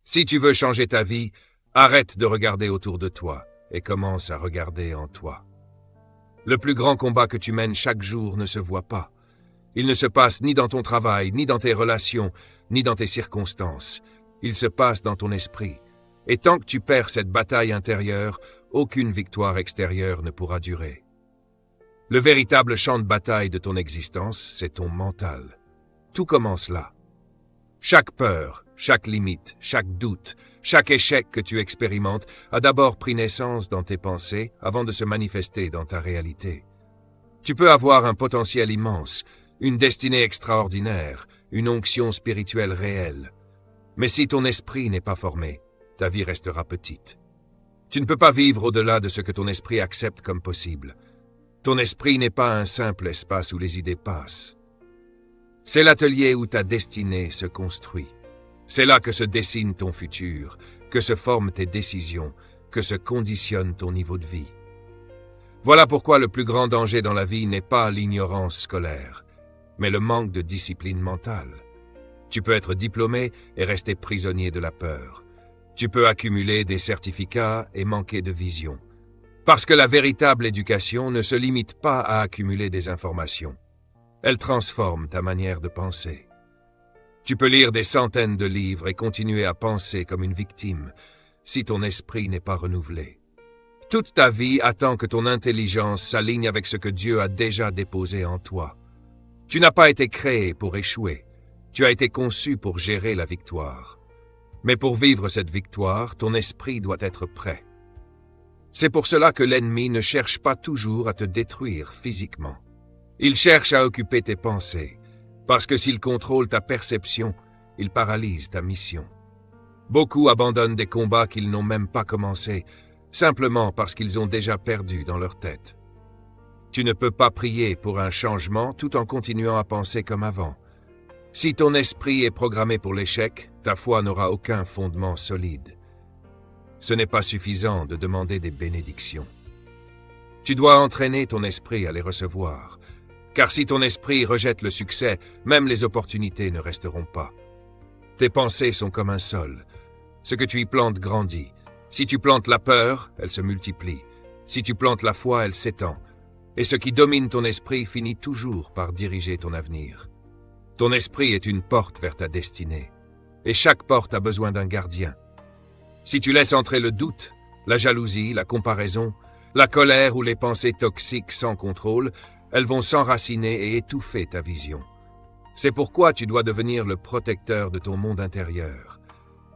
Si tu veux changer ta vie, arrête de regarder autour de toi et commence à regarder en toi. Le plus grand combat que tu mènes chaque jour ne se voit pas. Il ne se passe ni dans ton travail, ni dans tes relations, ni dans tes circonstances. Il se passe dans ton esprit. Et tant que tu perds cette bataille intérieure, aucune victoire extérieure ne pourra durer. Le véritable champ de bataille de ton existence, c'est ton mental. Tout commence là. Chaque peur, chaque limite, chaque doute, chaque échec que tu expérimentes a d'abord pris naissance dans tes pensées avant de se manifester dans ta réalité. Tu peux avoir un potentiel immense, une destinée extraordinaire, une onction spirituelle réelle. Mais si ton esprit n'est pas formé, ta vie restera petite. Tu ne peux pas vivre au-delà de ce que ton esprit accepte comme possible. Ton esprit n'est pas un simple espace où les idées passent. C'est l'atelier où ta destinée se construit. C'est là que se dessine ton futur, que se forment tes décisions, que se conditionne ton niveau de vie. Voilà pourquoi le plus grand danger dans la vie n'est pas l'ignorance scolaire, mais le manque de discipline mentale. Tu peux être diplômé et rester prisonnier de la peur. Tu peux accumuler des certificats et manquer de vision. Parce que la véritable éducation ne se limite pas à accumuler des informations. Elle transforme ta manière de penser. Tu peux lire des centaines de livres et continuer à penser comme une victime si ton esprit n'est pas renouvelé. Toute ta vie attend que ton intelligence s'aligne avec ce que Dieu a déjà déposé en toi. Tu n'as pas été créé pour échouer. Tu as été conçu pour gérer la victoire. Mais pour vivre cette victoire, ton esprit doit être prêt. C'est pour cela que l'ennemi ne cherche pas toujours à te détruire physiquement. Il cherche à occuper tes pensées, parce que s'il contrôle ta perception, il paralyse ta mission. Beaucoup abandonnent des combats qu'ils n'ont même pas commencés, simplement parce qu'ils ont déjà perdu dans leur tête. Tu ne peux pas prier pour un changement tout en continuant à penser comme avant. Si ton esprit est programmé pour l'échec, ta foi n'aura aucun fondement solide. Ce n'est pas suffisant de demander des bénédictions. Tu dois entraîner ton esprit à les recevoir. Car si ton esprit rejette le succès, même les opportunités ne resteront pas. Tes pensées sont comme un sol. Ce que tu y plantes grandit. Si tu plantes la peur, elle se multiplie. Si tu plantes la foi, elle s'étend. Et ce qui domine ton esprit finit toujours par diriger ton avenir. Ton esprit est une porte vers ta destinée. Et chaque porte a besoin d'un gardien. Si tu laisses entrer le doute, la jalousie, la comparaison, la colère ou les pensées toxiques sans contrôle, elles vont s'enraciner et étouffer ta vision. C'est pourquoi tu dois devenir le protecteur de ton monde intérieur.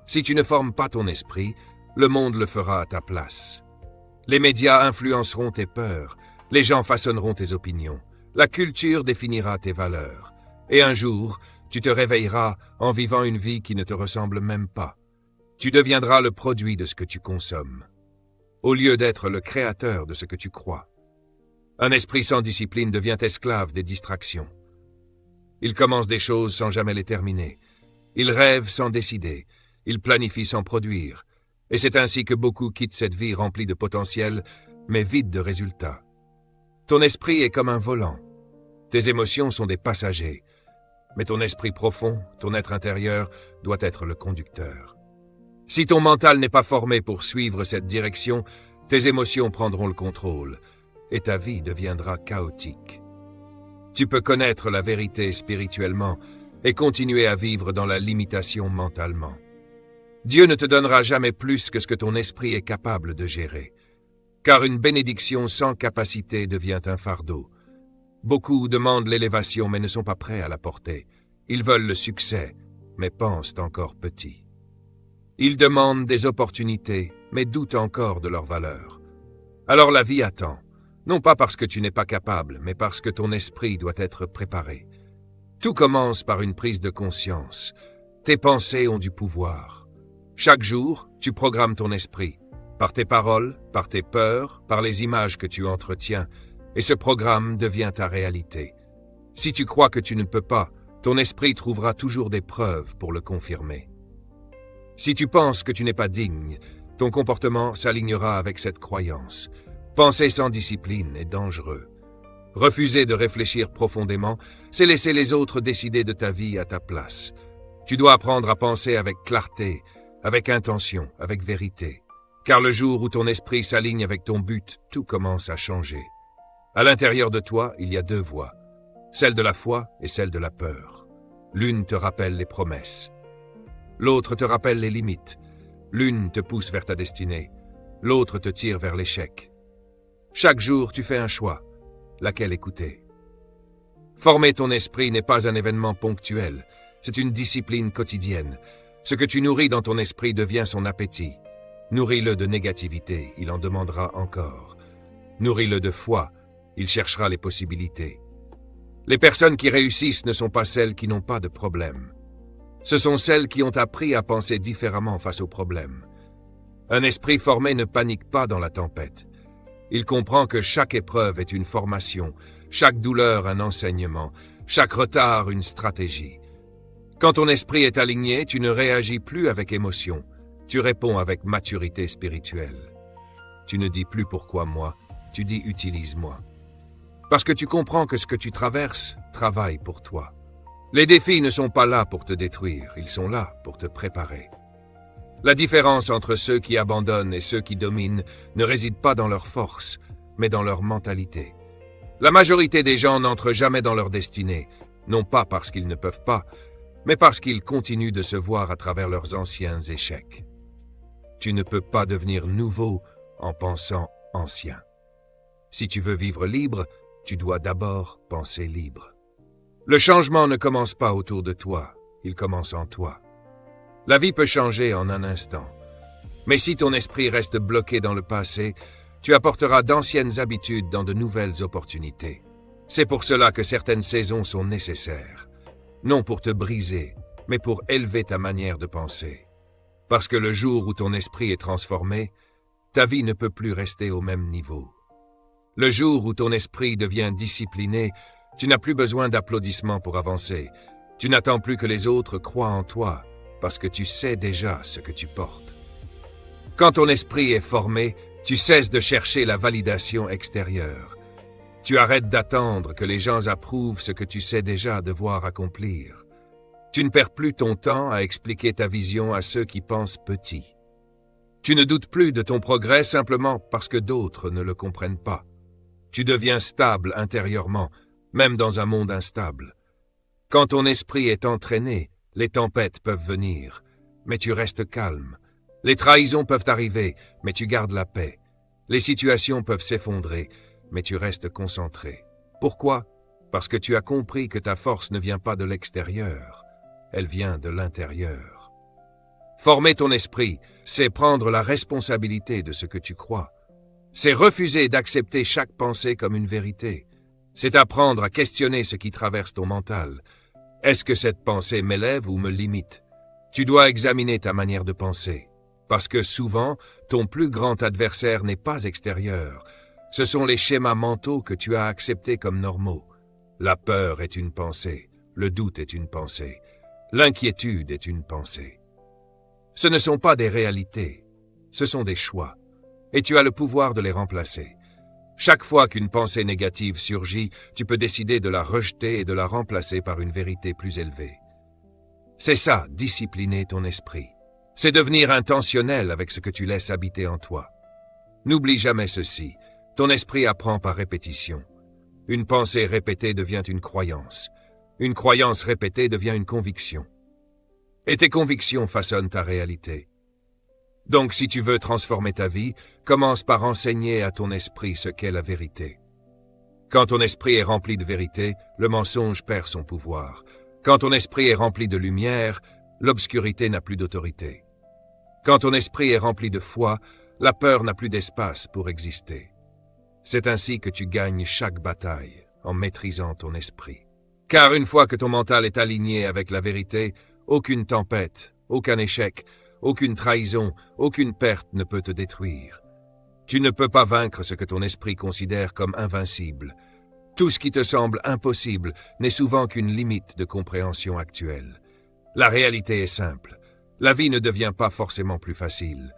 Si tu ne formes pas ton esprit, le monde le fera à ta place. Les médias influenceront tes peurs, les gens façonneront tes opinions, la culture définira tes valeurs. Et un jour, tu te réveilleras en vivant une vie qui ne te ressemble même pas. Tu deviendras le produit de ce que tu consommes, au lieu d'être le créateur de ce que tu crois. Un esprit sans discipline devient esclave des distractions. Il commence des choses sans jamais les terminer. Il rêve sans décider. Il planifie sans produire. Et c'est ainsi que beaucoup quittent cette vie remplie de potentiel, mais vide de résultats. Ton esprit est comme un volant. Tes émotions sont des passagers. Mais ton esprit profond, ton être intérieur, doit être le conducteur. Si ton mental n'est pas formé pour suivre cette direction, tes émotions prendront le contrôle. Et ta vie deviendra chaotique. Tu peux connaître la vérité spirituellement et continuer à vivre dans la limitation mentalement. Dieu ne te donnera jamais plus que ce que ton esprit est capable de gérer. Car une bénédiction sans capacité devient un fardeau. Beaucoup demandent l'élévation mais ne sont pas prêts à la porter. Ils veulent le succès, mais pensent encore petit. Ils demandent des opportunités, mais doutent encore de leur valeur. Alors la vie attend. Non pas parce que tu n'es pas capable, mais parce que ton esprit doit être préparé. Tout commence par une prise de conscience. Tes pensées ont du pouvoir. Chaque jour, tu programmes ton esprit, par tes paroles, par tes peurs, par les images que tu entretiens, et ce programme devient ta réalité. Si tu crois que tu ne peux pas, ton esprit trouvera toujours des preuves pour le confirmer. Si tu penses que tu n'es pas digne, ton comportement s'alignera avec cette croyance. Penser sans discipline est dangereux. Refuser de réfléchir profondément, c'est laisser les autres décider de ta vie à ta place. Tu dois apprendre à penser avec clarté, avec intention, avec vérité. Car le jour où ton esprit s'aligne avec ton but, tout commence à changer. À l'intérieur de toi, il y a deux voix, celle de la foi et celle de la peur. L'une te rappelle les promesses. L'autre te rappelle les limites. L'une te pousse vers ta destinée. L'autre te tire vers l'échec. Chaque jour, tu fais un choix. Laquelle écouter? Former ton esprit n'est pas un événement ponctuel. C'est une discipline quotidienne. Ce que tu nourris dans ton esprit devient son appétit. Nourris-le de négativité, il en demandera encore. Nourris-le de foi, il cherchera les possibilités. Les personnes qui réussissent ne sont pas celles qui n'ont pas de problème. Ce sont celles qui ont appris à penser différemment face aux problèmes. Un esprit formé ne panique pas dans la tempête. Il comprend que chaque épreuve est une formation, chaque douleur un enseignement, chaque retard une stratégie. Quand ton esprit est aligné, tu ne réagis plus avec émotion, tu réponds avec maturité spirituelle. Tu ne dis plus pourquoi moi, tu dis utilise-moi. Parce que tu comprends que ce que tu traverses travaille pour toi. Les défis ne sont pas là pour te détruire, ils sont là pour te préparer. La différence entre ceux qui abandonnent et ceux qui dominent ne réside pas dans leur force, mais dans leur mentalité. La majorité des gens n'entrent jamais dans leur destinée, non pas parce qu'ils ne peuvent pas, mais parce qu'ils continuent de se voir à travers leurs anciens échecs. Tu ne peux pas devenir nouveau en pensant ancien. Si tu veux vivre libre, tu dois d'abord penser libre. Le changement ne commence pas autour de toi, il commence en toi. La vie peut changer en un instant. Mais si ton esprit reste bloqué dans le passé, tu apporteras d'anciennes habitudes dans de nouvelles opportunités. C'est pour cela que certaines saisons sont nécessaires. Non pour te briser, mais pour élever ta manière de penser. Parce que le jour où ton esprit est transformé, ta vie ne peut plus rester au même niveau. Le jour où ton esprit devient discipliné, tu n'as plus besoin d'applaudissements pour avancer. Tu n'attends plus que les autres croient en toi, parce que tu sais déjà ce que tu portes. Quand ton esprit est formé, tu cesses de chercher la validation extérieure. Tu arrêtes d'attendre que les gens approuvent ce que tu sais déjà devoir accomplir. Tu ne perds plus ton temps à expliquer ta vision à ceux qui pensent petit. Tu ne doutes plus de ton progrès simplement parce que d'autres ne le comprennent pas. Tu deviens stable intérieurement, même dans un monde instable. Quand ton esprit est entraîné, les tempêtes peuvent venir, mais tu restes calme. Les trahisons peuvent arriver, mais tu gardes la paix. Les situations peuvent s'effondrer, mais tu restes concentré. Pourquoi? Parce que tu as compris que ta force ne vient pas de l'extérieur, elle vient de l'intérieur. Former ton esprit, c'est prendre la responsabilité de ce que tu crois. C'est refuser d'accepter chaque pensée comme une vérité. C'est apprendre à questionner ce qui traverse ton mental. Est-ce que cette pensée m'élève ou me limite? Tu dois examiner ta manière de penser. Parce que souvent, ton plus grand adversaire n'est pas extérieur. Ce sont les schémas mentaux que tu as acceptés comme normaux. La peur est une pensée, le doute est une pensée, l'inquiétude est une pensée. Ce ne sont pas des réalités, ce sont des choix. Et tu as le pouvoir de les remplacer. Chaque fois qu'une pensée négative surgit, tu peux décider de la rejeter et de la remplacer par une vérité plus élevée. C'est ça, discipliner ton esprit. C'est devenir intentionnel avec ce que tu laisses habiter en toi. N'oublie jamais ceci, ton esprit apprend par répétition. Une pensée répétée devient une croyance. Une croyance répétée devient une conviction. Et tes convictions façonnent ta réalité. Donc si tu veux transformer ta vie, commence par enseigner à ton esprit ce qu'est la vérité. Quand ton esprit est rempli de vérité, le mensonge perd son pouvoir. Quand ton esprit est rempli de lumière, l'obscurité n'a plus d'autorité. Quand ton esprit est rempli de foi, la peur n'a plus d'espace pour exister. C'est ainsi que tu gagnes chaque bataille, en maîtrisant ton esprit. Car une fois que ton mental est aligné avec la vérité, aucune tempête, aucun échec, aucune trahison, aucune perte ne peut te détruire. Tu ne peux pas vaincre ce que ton esprit considère comme invincible. Tout ce qui te semble impossible n'est souvent qu'une limite de compréhension actuelle. La réalité est simple. La vie ne devient pas forcément plus facile.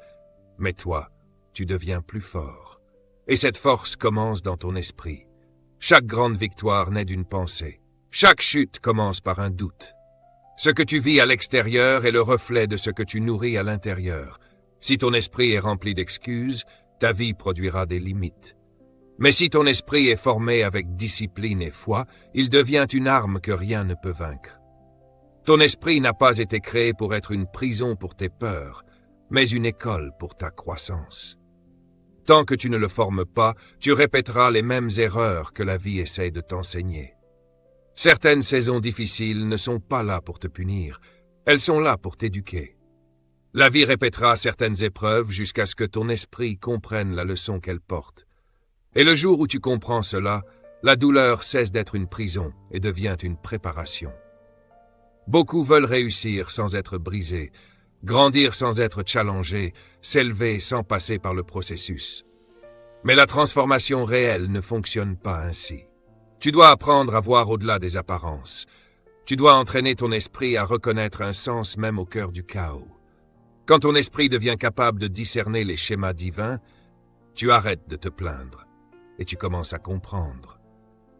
Mais toi, tu deviens plus fort. Et cette force commence dans ton esprit. Chaque grande victoire naît d'une pensée. Chaque chute commence par un doute. Ce que tu vis à l'extérieur est le reflet de ce que tu nourris à l'intérieur. Si ton esprit est rempli d'excuses, ta vie produira des limites. Mais si ton esprit est formé avec discipline et foi, il devient une arme que rien ne peut vaincre. Ton esprit n'a pas été créé pour être une prison pour tes peurs, mais une école pour ta croissance. Tant que tu ne le formes pas, tu répéteras les mêmes erreurs que la vie essaie de t'enseigner. Certaines saisons difficiles ne sont pas là pour te punir, elles sont là pour t'éduquer. La vie répétera certaines épreuves jusqu'à ce que ton esprit comprenne la leçon qu'elle porte. Et le jour où tu comprends cela, la douleur cesse d'être une prison et devient une préparation. Beaucoup veulent réussir sans être brisés, grandir sans être challengés, s'élever sans passer par le processus. Mais la transformation réelle ne fonctionne pas ainsi. Tu dois apprendre à voir au-delà des apparences. Tu dois entraîner ton esprit à reconnaître un sens même au cœur du chaos. Quand ton esprit devient capable de discerner les schémas divins, tu arrêtes de te plaindre et tu commences à comprendre.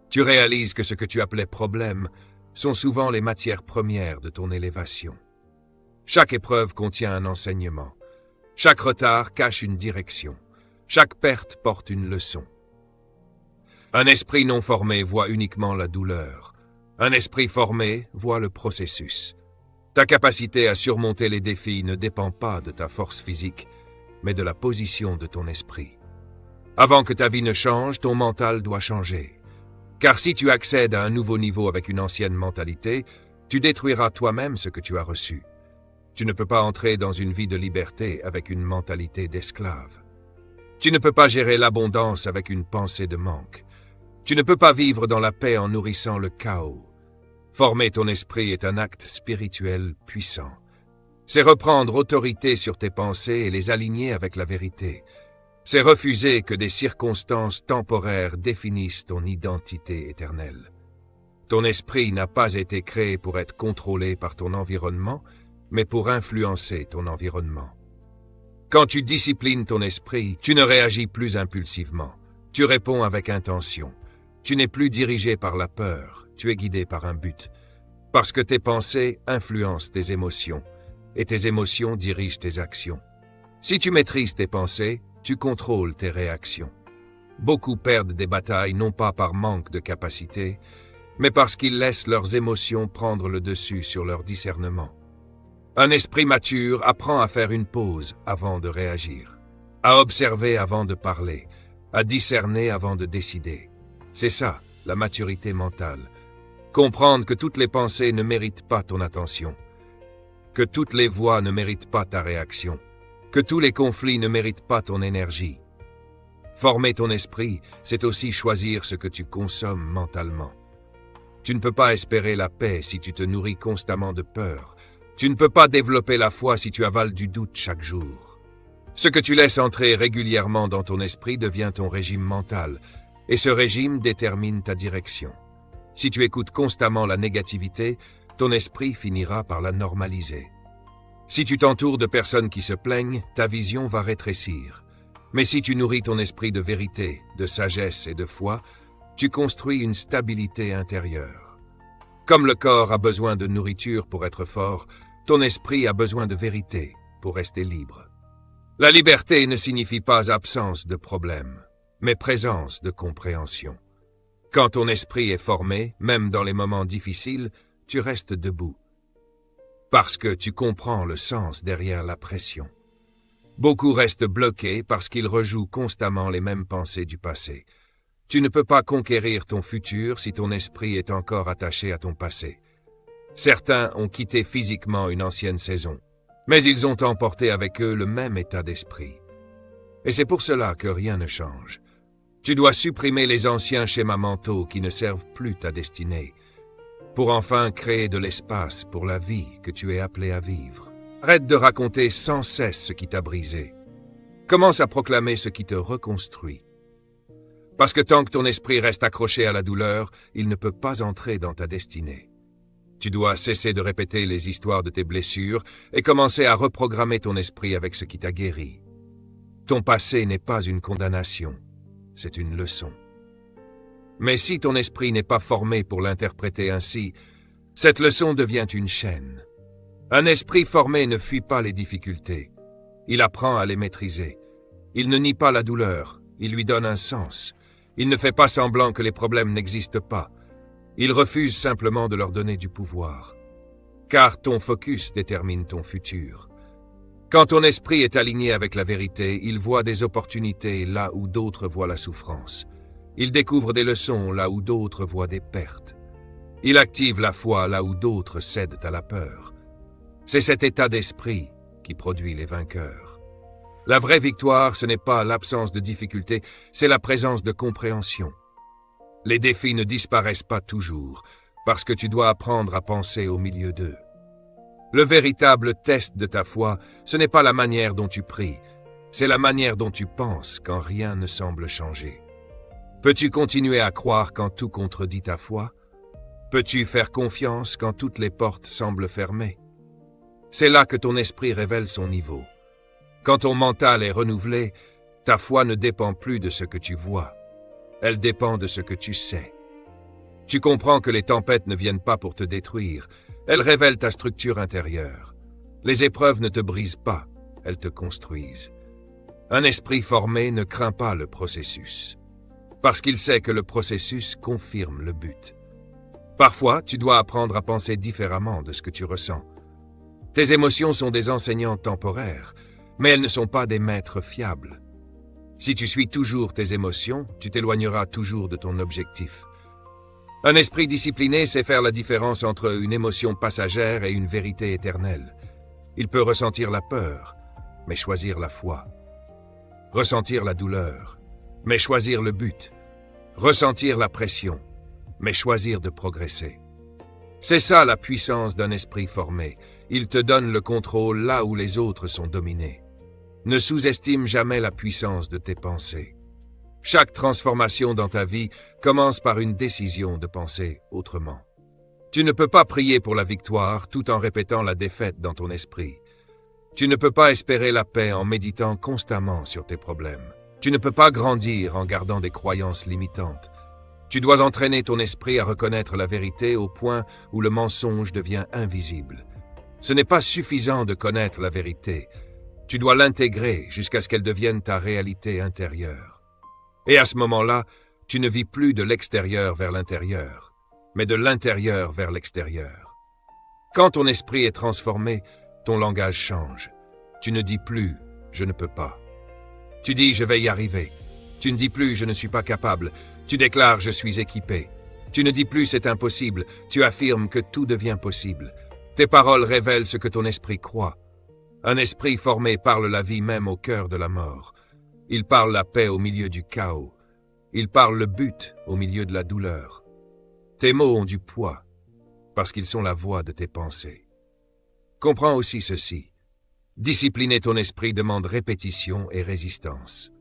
Tu réalises que ce que tu appelais problème sont souvent les matières premières de ton élévation. Chaque épreuve contient un enseignement. Chaque retard cache une direction. Chaque perte porte une leçon. Un esprit non formé voit uniquement la douleur. Un esprit formé voit le processus. Ta capacité à surmonter les défis ne dépend pas de ta force physique, mais de la position de ton esprit. Avant que ta vie ne change, ton mental doit changer. Car si tu accèdes à un nouveau niveau avec une ancienne mentalité, tu détruiras toi-même ce que tu as reçu. Tu ne peux pas entrer dans une vie de liberté avec une mentalité d'esclave. Tu ne peux pas gérer l'abondance avec une pensée de manque. Tu ne peux pas vivre dans la paix en nourrissant le chaos. Former ton esprit est un acte spirituel puissant. C'est reprendre autorité sur tes pensées et les aligner avec la vérité. C'est refuser que des circonstances temporaires définissent ton identité éternelle. Ton esprit n'a pas été créé pour être contrôlé par ton environnement, mais pour influencer ton environnement. Quand tu disciplines ton esprit, tu ne réagis plus impulsivement. Tu réponds avec intention. Tu n'es plus dirigé par la peur, tu es guidé par un but. Parce que tes pensées influencent tes émotions, et tes émotions dirigent tes actions. Si tu maîtrises tes pensées, tu contrôles tes réactions. Beaucoup perdent des batailles non pas par manque de capacité, mais parce qu'ils laissent leurs émotions prendre le dessus sur leur discernement. Un esprit mature apprend à faire une pause avant de réagir, à observer avant de parler, à discerner avant de décider. C'est ça, la maturité mentale. Comprendre que toutes les pensées ne méritent pas ton attention, que toutes les voix ne méritent pas ta réaction, que tous les conflits ne méritent pas ton énergie. Former ton esprit, c'est aussi choisir ce que tu consommes mentalement. Tu ne peux pas espérer la paix si tu te nourris constamment de peur. Tu ne peux pas développer la foi si tu avales du doute chaque jour. Ce que tu laisses entrer régulièrement dans ton esprit devient ton régime mental, et ce régime détermine ta direction. Si tu écoutes constamment la négativité, ton esprit finira par la normaliser. Si tu t'entoures de personnes qui se plaignent, ta vision va rétrécir. Mais si tu nourris ton esprit de vérité, de sagesse et de foi, tu construis une stabilité intérieure. Comme le corps a besoin de nourriture pour être fort, ton esprit a besoin de vérité pour rester libre. La liberté ne signifie pas absence de problème, mais présence de compréhension. Quand ton esprit est formé, même dans les moments difficiles, tu restes debout. Parce que tu comprends le sens derrière la pression. Beaucoup restent bloqués parce qu'ils rejouent constamment les mêmes pensées du passé. Tu ne peux pas conquérir ton futur si ton esprit est encore attaché à ton passé. Certains ont quitté physiquement une ancienne saison, mais ils ont emporté avec eux le même état d'esprit. Et c'est pour cela que rien ne change. Tu dois supprimer les anciens schémas mentaux qui ne servent plus ta destinée, pour enfin créer de l'espace pour la vie que tu es appelé à vivre. Arrête de raconter sans cesse ce qui t'a brisé. Commence à proclamer ce qui te reconstruit. Parce que tant que ton esprit reste accroché à la douleur, il ne peut pas entrer dans ta destinée. Tu dois cesser de répéter les histoires de tes blessures et commencer à reprogrammer ton esprit avec ce qui t'a guéri. Ton passé n'est pas une condamnation, c'est une leçon. Mais si ton esprit n'est pas formé pour l'interpréter ainsi, Cette leçon devient une chaîne. Un esprit formé ne fuit pas les difficultés. Il apprend à les maîtriser. Il ne nie pas la douleur, il lui donne un sens. Il ne fait pas semblant que les problèmes n'existent pas. Il refuse simplement de leur donner du pouvoir. Car ton focus détermine ton futur. Quand ton esprit est aligné avec la vérité, il voit des opportunités là où d'autres voient la souffrance. Il découvre des leçons là où d'autres voient des pertes. Il active la foi là où d'autres cèdent à la peur. C'est cet état d'esprit qui produit les vainqueurs. La vraie victoire, ce n'est pas l'absence de difficultés, c'est la présence de compréhension. Les défis ne disparaissent pas toujours, parce que tu dois apprendre à penser au milieu d'eux. Le véritable test de ta foi, ce n'est pas la manière dont tu pries, c'est la manière dont tu penses quand rien ne semble changer. Peux-tu continuer à croire quand tout contredit ta foi? Peux-tu faire confiance quand toutes les portes semblent fermées? C'est là que ton esprit révèle son niveau. Quand ton mental est renouvelé, ta foi ne dépend plus de ce que tu vois. Elle dépend de ce que tu sais. Tu comprends que les tempêtes ne viennent pas pour te détruire. Elles révèlent ta structure intérieure. Les épreuves ne te brisent pas, elles te construisent. Un esprit formé ne craint pas le processus, parce qu'il sait que le processus confirme le but. Parfois, tu dois apprendre à penser différemment de ce que tu ressens. Tes émotions sont des enseignants temporaires, mais elles ne sont pas des maîtres fiables. Si tu suis toujours tes émotions, tu t'éloigneras toujours de ton objectif. Un esprit discipliné sait faire la différence entre une émotion passagère et une vérité éternelle. Il peut ressentir la peur, mais choisir la foi. Ressentir la douleur, mais choisir le but. Ressentir la pression, mais choisir de progresser. C'est ça la puissance d'un esprit formé. Il te donne le contrôle là où les autres sont dominés. Ne sous-estime jamais la puissance de tes pensées. Chaque transformation dans ta vie commence par une décision de penser autrement. Tu ne peux pas prier pour la victoire tout en répétant la défaite dans ton esprit. Tu ne peux pas espérer la paix en méditant constamment sur tes problèmes. Tu ne peux pas grandir en gardant des croyances limitantes. Tu dois entraîner ton esprit à reconnaître la vérité au point où le mensonge devient invisible. Ce n'est pas suffisant de connaître la vérité. Tu dois l'intégrer jusqu'à ce qu'elle devienne ta réalité intérieure. Et à ce moment-là, tu ne vis plus de l'extérieur vers l'intérieur, mais de l'intérieur vers l'extérieur. Quand ton esprit est transformé, ton langage change. Tu ne dis plus « je ne peux pas ». Tu dis « je vais y arriver ». Tu ne dis plus « je ne suis pas capable ». Tu déclares « je suis équipé ». Tu ne dis plus « c'est impossible ». Tu affirmes que tout devient possible. Tes paroles révèlent ce que ton esprit croit. Un esprit formé parle la vie même au cœur de la mort. Il parle la paix au milieu du chaos. Il parle le but au milieu de la douleur. Tes mots ont du poids, parce qu'ils sont la voix de tes pensées. Comprends aussi ceci. Discipliner ton esprit demande répétition et résistance.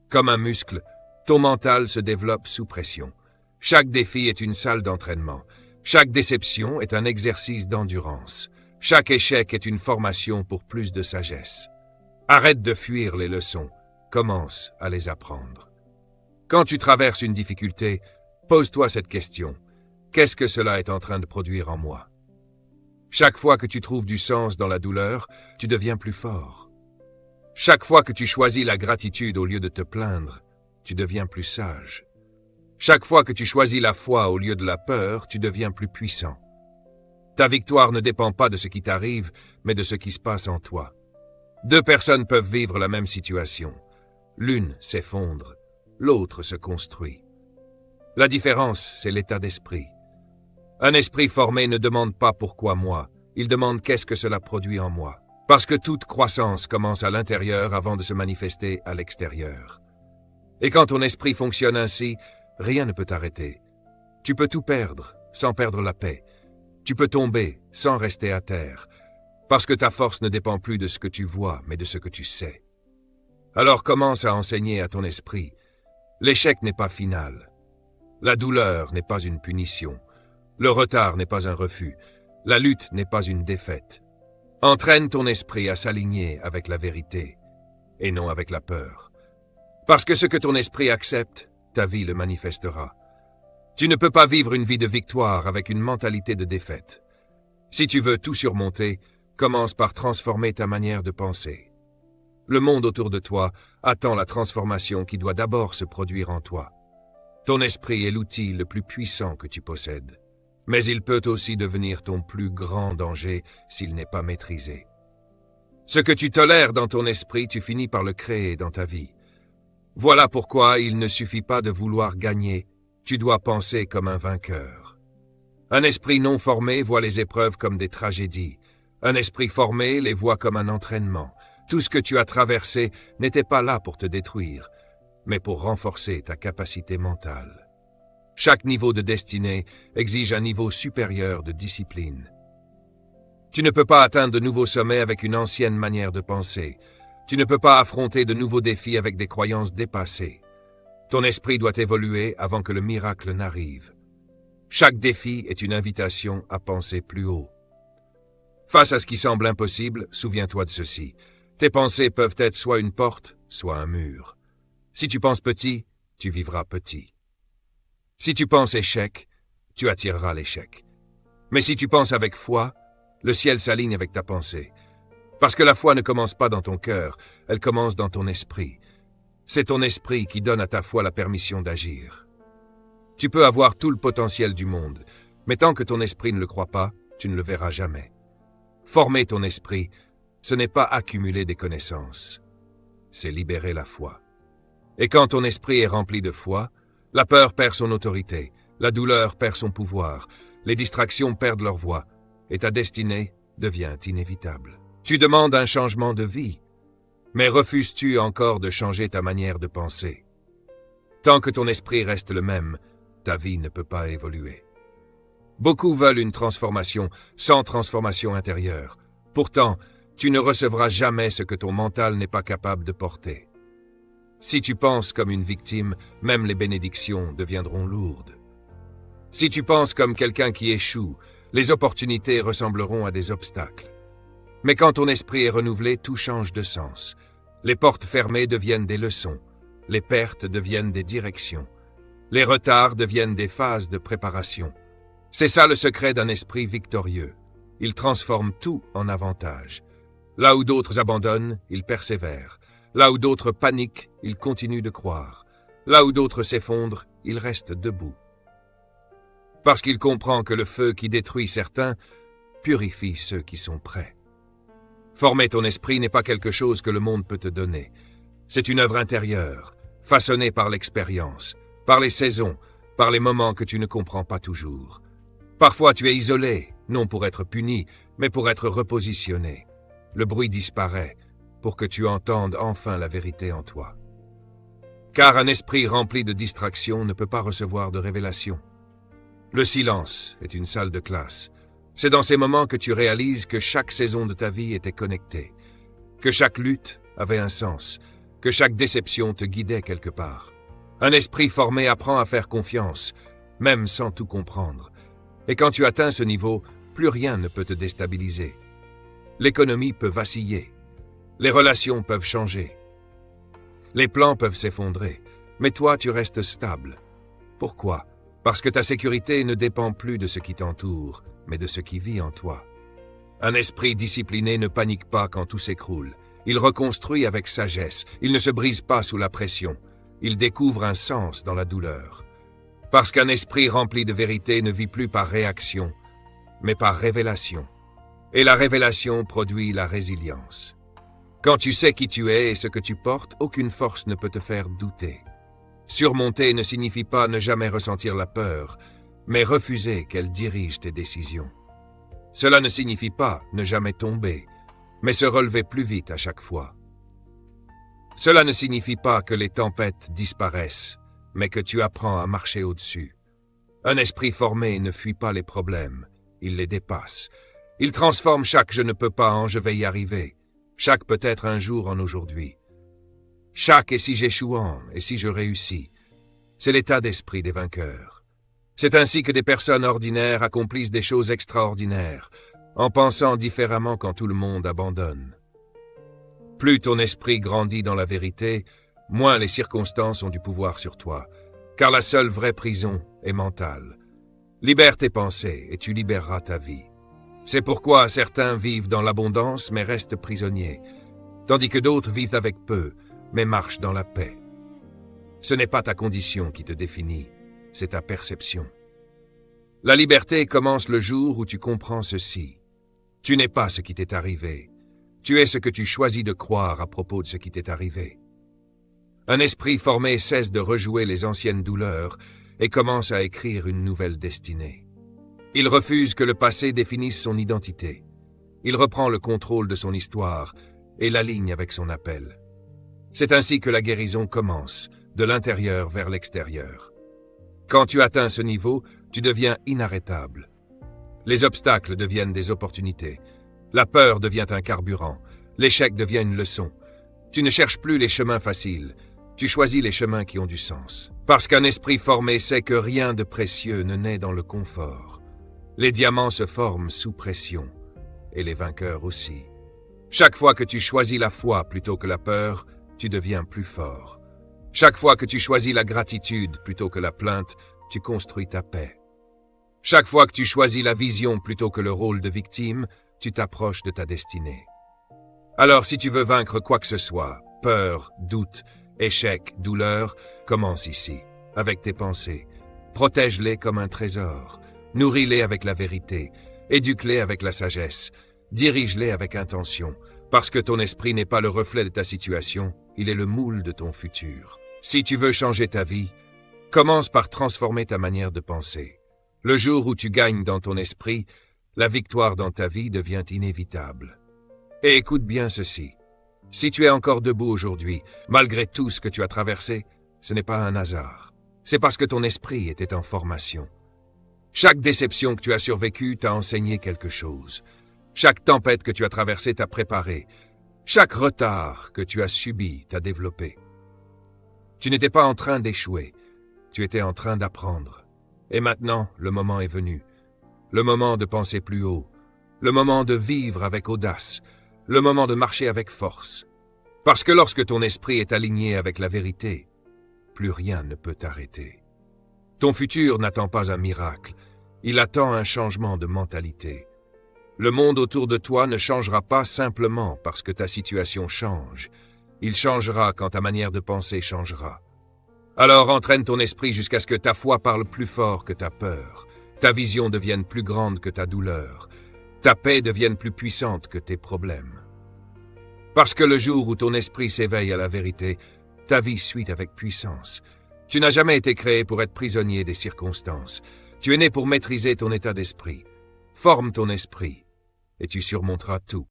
Comme un muscle, ton mental se développe sous pression. Chaque défi est une salle d'entraînement. Chaque déception est un exercice d'endurance. Chaque échec est une formation pour plus de sagesse. Arrête de fuir les leçons. Commence à les apprendre. Quand tu traverses une difficulté, pose-toi cette question. Qu'est-ce que cela est en train de produire en moi? Chaque fois que tu trouves du sens dans la douleur, tu deviens plus fort. Chaque fois que tu choisis la gratitude au lieu de te plaindre, tu deviens plus sage. Chaque fois que tu choisis la foi au lieu de la peur, tu deviens plus puissant. Ta victoire ne dépend pas de ce qui t'arrive, mais de ce qui se passe en toi. Deux personnes peuvent vivre la même situation. L'une s'effondre, l'autre se construit. La différence, c'est l'état d'esprit. Un esprit formé ne demande pas pourquoi moi, il demande qu'est-ce que cela produit en moi. Parce que toute croissance commence à l'intérieur avant de se manifester à l'extérieur. Et quand ton esprit fonctionne ainsi, rien ne peut t'arrêter. Tu peux tout perdre, sans perdre la paix. Tu peux tomber, sans rester à terre. Parce que ta force ne dépend plus de ce que tu vois, mais de ce que tu sais. Alors commence à enseigner à ton esprit. L'échec n'est pas final. La douleur n'est pas une punition. Le retard n'est pas un refus. La lutte n'est pas une défaite. Entraîne ton esprit à s'aligner avec la vérité, et non avec la peur. Parce que ce que ton esprit accepte, ta vie le manifestera. Tu ne peux pas vivre une vie de victoire avec une mentalité de défaite. Si tu veux tout surmonter, commence par transformer ta manière de penser. Le monde autour de toi attend la transformation qui doit d'abord se produire en toi. Ton esprit est l'outil le plus puissant que tu possèdes, mais il peut aussi devenir ton plus grand danger s'il n'est pas maîtrisé. Ce que tu tolères dans ton esprit, tu finis par le créer dans ta vie. Voilà pourquoi il ne suffit pas de vouloir gagner, tu dois penser comme un vainqueur. Un esprit non formé voit les épreuves comme des tragédies. Un esprit formé les voit comme un entraînement. Tout ce que tu as traversé n'était pas là pour te détruire, mais pour renforcer ta capacité mentale. Chaque niveau de destinée exige un niveau supérieur de discipline. Tu ne peux pas atteindre de nouveaux sommets avec une ancienne manière de penser. Tu ne peux pas affronter de nouveaux défis avec des croyances dépassées. Ton esprit doit évoluer avant que le miracle n'arrive. Chaque défi est une invitation à penser plus haut. Face à ce qui semble impossible, souviens-toi de ceci. Tes pensées peuvent être soit une porte, soit un mur. Si tu penses petit, tu vivras petit. Si tu penses échec, tu attireras l'échec. Mais si tu penses avec foi, le ciel s'aligne avec ta pensée. Parce que la foi ne commence pas dans ton cœur, elle commence dans ton esprit. C'est ton esprit qui donne à ta foi la permission d'agir. Tu peux avoir tout le potentiel du monde, mais tant que ton esprit ne le croit pas, tu ne le verras jamais. Former ton esprit, ce n'est pas accumuler des connaissances, c'est libérer la foi. Et quand ton esprit est rempli de foi, la peur perd son autorité, la douleur perd son pouvoir, les distractions perdent leur voix, et ta destinée devient inévitable. Tu demandes un changement de vie, mais refuses-tu encore de changer ta manière de penser? Tant que ton esprit reste le même, ta vie ne peut pas évoluer. Beaucoup veulent une transformation sans transformation intérieure. Pourtant, tu ne recevras jamais ce que ton mental n'est pas capable de porter. Si tu penses comme une victime, même les bénédictions deviendront lourdes. Si tu penses comme quelqu'un qui échoue, les opportunités ressembleront à des obstacles. Mais quand ton esprit est renouvelé, tout change de sens. Les portes fermées deviennent des leçons. Les pertes deviennent des directions. Les retards deviennent des phases de préparation. C'est ça le secret d'un esprit victorieux. Il transforme tout en avantage. Là où d'autres abandonnent, il persévère. Là où d'autres paniquent, il continue de croire. Là où d'autres s'effondrent, il reste debout. Parce qu'il comprend que le feu qui détruit certains purifie ceux qui sont prêts. Former ton esprit n'est pas quelque chose que le monde peut te donner. C'est une œuvre intérieure, façonnée par l'expérience, par les saisons, par les moments que tu ne comprends pas toujours. Parfois tu es isolé, non pour être puni, mais pour être repositionné. Le bruit disparaît, pour que tu entendes enfin la vérité en toi. Car un esprit rempli de distractions ne peut pas recevoir de révélation. Le silence est une salle de classe. C'est dans ces moments que tu réalises que chaque saison de ta vie était connectée, que chaque lutte avait un sens, que chaque déception te guidait quelque part. Un esprit formé apprend à faire confiance, même sans tout comprendre. Et quand tu atteins ce niveau, plus rien ne peut te déstabiliser. L'économie peut vaciller. Les relations peuvent changer. Les plans peuvent s'effondrer. Mais toi, tu restes stable. Pourquoi? Parce que ta sécurité ne dépend plus de ce qui t'entoure, mais de ce qui vit en toi. Un esprit discipliné ne panique pas quand tout s'écroule. Il reconstruit avec sagesse. Il ne se brise pas sous la pression. Il découvre un sens dans la douleur. Parce qu'un esprit rempli de vérité ne vit plus par réaction, mais par révélation. Et la révélation produit la résilience. Quand tu sais qui tu es et ce que tu portes, aucune force ne peut te faire douter. Surmonter ne signifie pas ne jamais ressentir la peur, mais refuser qu'elle dirige tes décisions. Cela ne signifie pas ne jamais tomber, mais se relever plus vite à chaque fois. Cela ne signifie pas que les tempêtes disparaissent, mais que tu apprends à marcher au-dessus. Un esprit formé ne fuit pas les problèmes, il les dépasse. Il transforme chaque « je ne peux pas » en « je vais y arriver », chaque peut-être un jour en aujourd'hui. Chaque « et si j'échoue en » et si je réussis. C'est l'état d'esprit des vainqueurs. C'est ainsi que des personnes ordinaires accomplissent des choses extraordinaires, en pensant différemment quand tout le monde abandonne. Plus ton esprit grandit dans la vérité, moins les circonstances ont du pouvoir sur toi, car la seule vraie prison et mentale. Libère tes pensées et tu libéreras ta vie. C'est pourquoi certains vivent dans l'abondance mais restent prisonniers, tandis que d'autres vivent avec peu mais marchent dans la paix. Ce n'est pas ta condition qui te définit, c'est ta perception. La liberté commence le jour où tu comprends ceci. Tu n'es pas ce qui t'est arrivé. Tu es ce que tu choisis de croire à propos de ce qui t'est arrivé. Un esprit formé cesse de rejouer les anciennes douleurs et commence à écrire une nouvelle destinée. Il refuse que le passé définisse son identité. Il reprend le contrôle de son histoire et l'aligne avec son appel. C'est ainsi que la guérison commence, de l'intérieur vers l'extérieur. Quand tu atteins ce niveau, tu deviens inarrêtable. Les obstacles deviennent des opportunités. La peur devient un carburant. L'échec devient une leçon. Tu ne cherches plus les chemins faciles. Tu choisis les chemins qui ont du sens. Parce qu'un esprit formé sait que rien de précieux ne naît dans le confort. Les diamants se forment sous pression. Et les vainqueurs aussi. Chaque fois que tu choisis la foi plutôt que la peur, tu deviens plus fort. Chaque fois que tu choisis la gratitude plutôt que la plainte, tu construis ta paix. Chaque fois que tu choisis la vision plutôt que le rôle de victime, tu t'approches de ta destinée. Alors si tu veux vaincre quoi que ce soit, peur, doute, échec, douleur, commence ici, avec tes pensées. Protège-les comme un trésor. Nourris-les avec la vérité. Éduque-les avec la sagesse. Dirige-les avec intention. Parce que ton esprit n'est pas le reflet de ta situation, il est le moule de ton futur. Si tu veux changer ta vie, commence par transformer ta manière de penser. Le jour où tu gagnes dans ton esprit, la victoire dans ta vie devient inévitable. Et écoute bien ceci. Si tu es encore debout aujourd'hui, malgré tout ce que tu as traversé, ce n'est pas un hasard. C'est parce que ton esprit était en formation. Chaque déception que tu as survécue t'a enseigné quelque chose. Chaque tempête que tu as traversée t'a préparé. Chaque retard que tu as subi t'a développé. Tu n'étais pas en train d'échouer, tu étais en train d'apprendre. Et maintenant, le moment est venu. Le moment de penser plus haut. Le moment de vivre avec audace. Le moment de marcher avec force. Parce que lorsque ton esprit est aligné avec la vérité, plus rien ne peut t'arrêter. Ton futur n'attend pas un miracle, il attend un changement de mentalité. Le monde autour de toi ne changera pas simplement parce que ta situation change. Il changera quand ta manière de penser changera. Alors entraîne ton esprit jusqu'à ce que ta foi parle plus fort que ta peur, ta vision devienne plus grande que ta douleur, ta paix devienne plus puissante que tes problèmes. Parce que le jour où ton esprit s'éveille à la vérité, ta vie suit avec puissance. Tu n'as jamais été créé pour être prisonnier des circonstances. Tu es né pour maîtriser ton état d'esprit. Forme ton esprit et tu surmonteras tout.